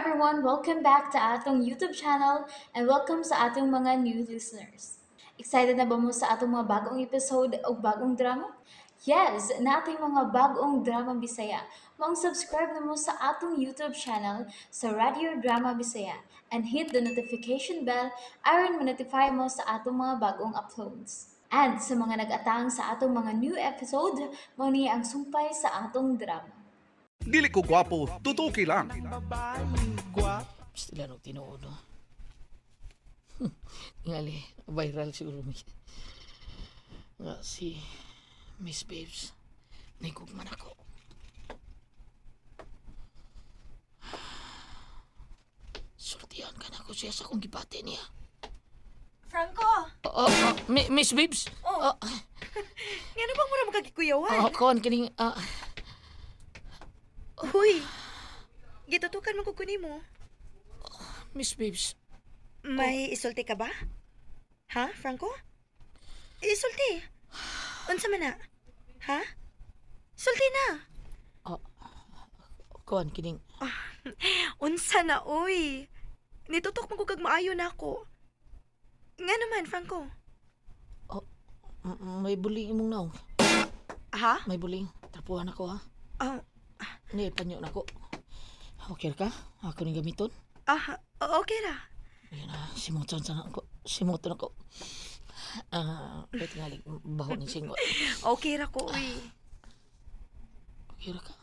everyone, welcome back to atong YouTube channel and welcome sa atong mga new listeners. Excited na ba mo sa atong mga bagong episode o bagong drama? Yes, na ating mga bagong drama Bisaya. Mag-subscribe na mo sa atong YouTube channel sa Radio Drama Bisaya and hit the notification bell aron ma-notify mo sa atong mga bagong uploads. And sa mga nag-atang sa atong mga new episode, mo ni ang sumpay sa atong drama. Dili ko gwapo, tutuki lang. Sila nung tinuod, no? Ngali, viral siguro mi. Nga si Miss Babes. Naigugman ako. Sultihan ka na ko siya sa kong gibate niya. Franco! Miss Babes? Nga na bang mura magkakikuyawan? Kawan kining, Uy! Gitutukan mo kukunin mo. Miss Babes. May isulti ka ba? Ha, Franco? Isulti. Unsa man na? Ha? Sulti na. Kawan kining, Unsa na, uy. Nitutok mo kag maayo na ako. Nga naman, Franco. may buling imong naong. Ha? May buling. Tapuhan ako, ha? Oh, Ni, panyo na ko. Okay ka? Ako rin gamiton. okay ra. Ayan na, simutan sana ako. Simutan ako. Pwede nga baho ni Singwa. Okay ra ko, uy. Okay ka?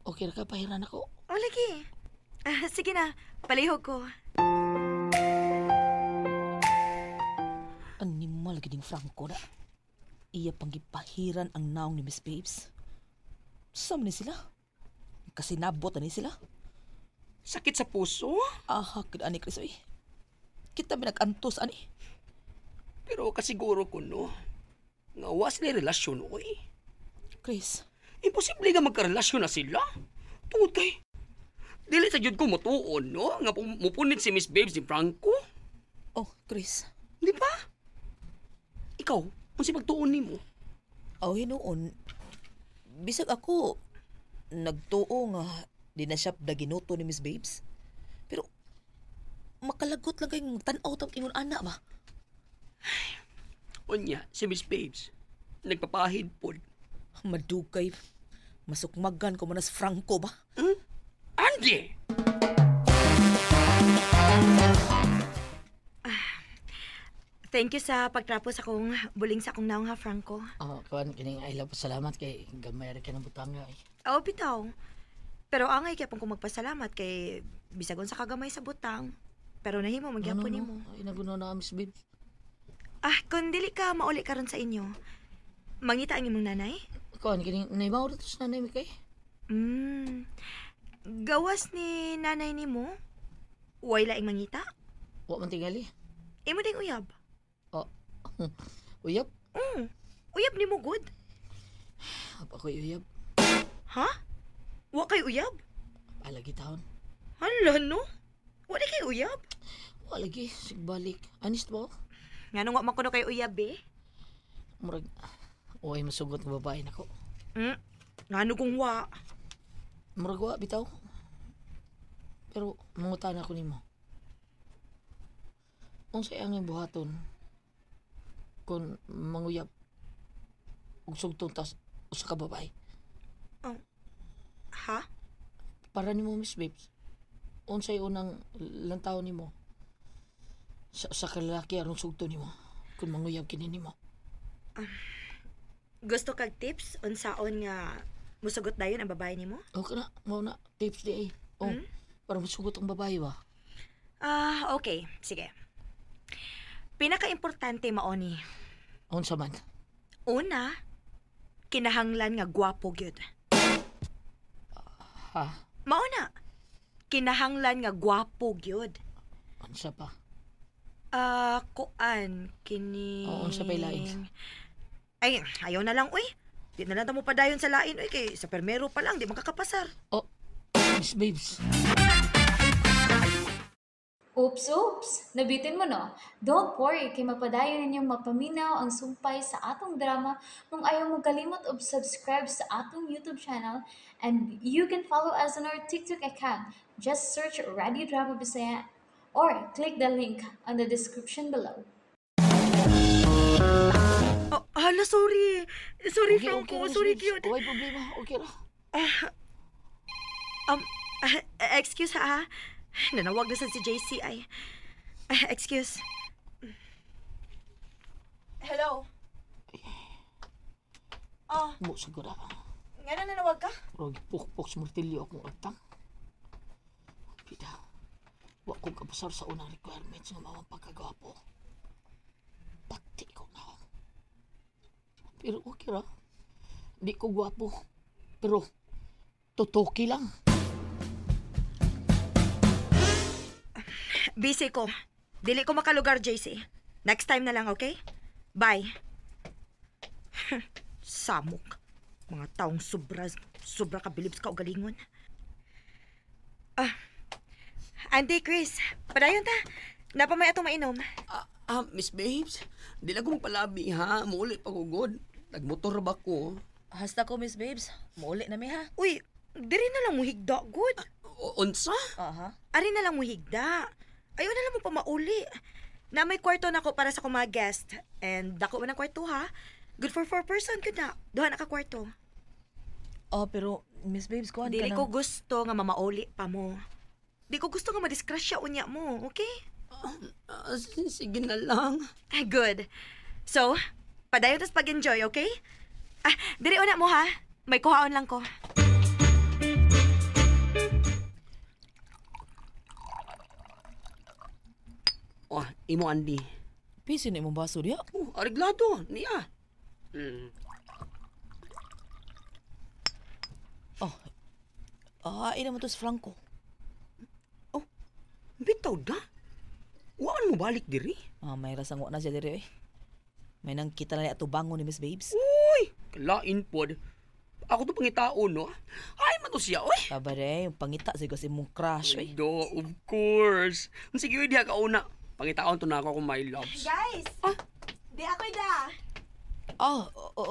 Okay ka? Pahiran ako. O, lagi. Sige na, palihog ko. Animal giding Franco na. Iya panggipahiran ang naong ni Miss Babes. Sama ni sila. Kasi nabot ni sila. Sakit sa puso? Kid ani Chris, oy. Kita binag-antos ani. Pero kasiguro ko, no? Nga was na relasyon, oy. Chris, Imposible nga magkarelasyon na sila. Tungod kay, dili sa jud ko motuon, no? Nga mupunit si Miss Babes ni Franco. oh Chris. Di ba? Ikaw, kung si pagtuon ni mo. Hinuon. Bisag ako nagtuo nga di na siya daginuto ni Miss Babes. Pero makalagot lang kayong tan-aw tang ingon ana ba? Unya, si Miss Babes, nagpapahid po. Madugay. Masukmagan ko manas Franco ba? Andy! Thank you sa pagtrapo sa akong buling sa akong naong, ha, Franco. Kawan kining I love salamat kay gamay ra ka ng butang nga. Oo, bitaw. Pero angay kaya pong kung magpasalamat kay bisagon sa kagamay sa butang. Pero nahimo magyapon nimo. Ay, naguno na Miss Babes. Kung dili ka mauli karon sa inyo, mangita ang imong nanay? Kawan kining naibaw ra to sa nanay mi kay. Gawas ni nanay nimo? Way laing mangita? Wa man tingali. Imo ding uyab. Uyab. Uyab nimo good? Apa ko uyab. Ha? Wa kay uyab? Alagi taon. Hala, no? Wa di kay uyab? Wa lagi sigbalik. Honest ba? Nganong wa man kuno kay uyab, eh? Murag oy masugot ng babae nako. Ngano kung wa? Murag wa bitaw. Pero mangutan ako nimo. Unsay ang buhaton kung manguyab ug sugtong tas usa ka babae? Ha? Para nimo Miss Babes. Unsay unang lantaw nimo? Sa kalaki aron sugto nimo kung manguyab kini nimo. Gusto kag tips unsaon nga musugot dayon ang babae nimo? Okay na, mao na tips di ay. Para masugot ang babae ba? Okay. Sige. Pinaka-importante mao ni. Unsa man? Una, kinahanglan nga gwapo gyud. Ha? Mao na. Kinahanglan nga gwapo gyud. Unsa pa? Kuan kini. Unsa pa'y lain? Ay, ayaw na lang, uy. Di na lang mo padayon sa lain, uy. Kay sa permero pa lang, di makakapasar. Miss Babes. Oops! Nabitin mo no? Don't worry, kay mapadayon ninyong mapaminaw ang sumpay sa atong drama kung ayaw mo kalimot og subscribe sa atong YouTube channel and you can follow us on our TikTok account. Just search Radio Drama Bisaya or click the link on the description below. Oh, hala, sorry. Sorry, Okay, Franco. Miss Sorry, Babes. cute. Why problema? Okay ra. Um, excuse ha. Nanawag na sa si JC ay. Excuse. Hello? Oh, Mo sigura. nga na nanawag ka? Pero gipukpok sa martilyo akong agtang. Pida. Wa ko kapasar sa unang requirements nga mawang pagkagwapo. Pati ko na. Pero okay ra. Di ko gwapo. Pero tutuki lang. Busy ko. Dili ko makalugar, JC. Next time na lang, okay? Bye. Samok. Mga taong sobra kabilib ka o galingon. Auntie Chris, padayon ta. Napamay atong mainom. Miss Babes, di lang ko magpalabi ha. Maulit pa ko god. Nagmotor ba ko? Hasta ko, Miss Babes. Mauli na mi ha. Uy, diri na lang mo higda, good. Unsa? Aha. Ari na lang mo higda. Ayaw na lang mo pa mauli. Na may kwarto na ko para sa mga guest. And dako man ang kwarto ha. Good for 4 person good na. Duha na ka kwarto. Oh, pero Miss Babes, kuhan ka Dili ng... ko gusto nga mamauli pa mo. Di ko gusto nga madiskrasya unya mo, okay? Sige na lang. Good. So, padayon tas pag-enjoy, okay? Diri una mo ha. May kuhaon lang ko. Oh, imo Andy. Piso na imong baso diya. Ariglado. Niya. Mm. Ina mo to si Franco. Bitaw da. Waan mo balik diri? May rasang na siya diri eh. May nang kita na ato bangon ni Miss Babes. Uy, kalain pod. Ako to pangitaon, no? Ay, man to siya, oy. Kabare, yung pangita siguro si mong crush eh. Do, of course. Sige, diha ka una. Pangitaon to na ako kung my loves. Guys! Di ako da.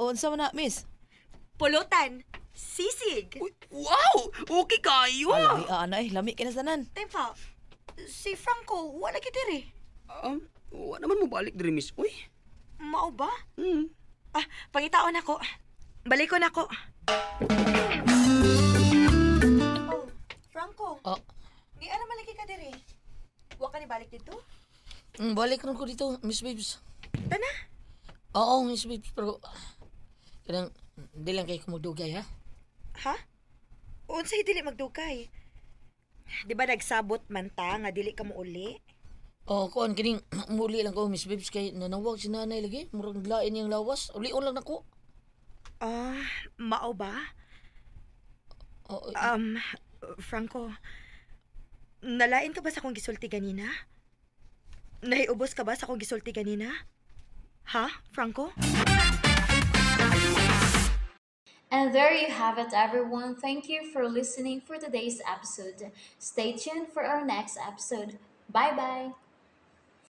Unsa man na, Miss? Pulutan. Sisig. Uy, wow! Okay kayo! Ay, lami kinasanan. Time pa. Si Franco, wala kita diri. Wa naman mo balik diri, miss. Uy. Mao ba? Hmm. Pangitaon ako. Balikon ako. Oh, Franco. Di ano malaki ka diri? Wa ka ni balik dito? Balik rin ko dito, Miss Babes. Tana? Oo, Miss Babes, pero... Kanang, di lang kayo kumudugay, ha? Ha? Unsay dili magdugay? Di ba nagsabot man ta nga dili ka mo uli? Oo, kuhan, kining muli lang ko, Miss Babes, kay nanawag si nanay lagi. Murang lain niyang lawas. Ulion lang nako. Mao ba? Oo, Franco, nalain ka ba sa akong gisulti ganina? Naiubos ka ba sa akong gisulti ganina? Ha, Franco? And there you have it, everyone. Thank you for listening for today's episode. Stay tuned for our next episode. Bye bye.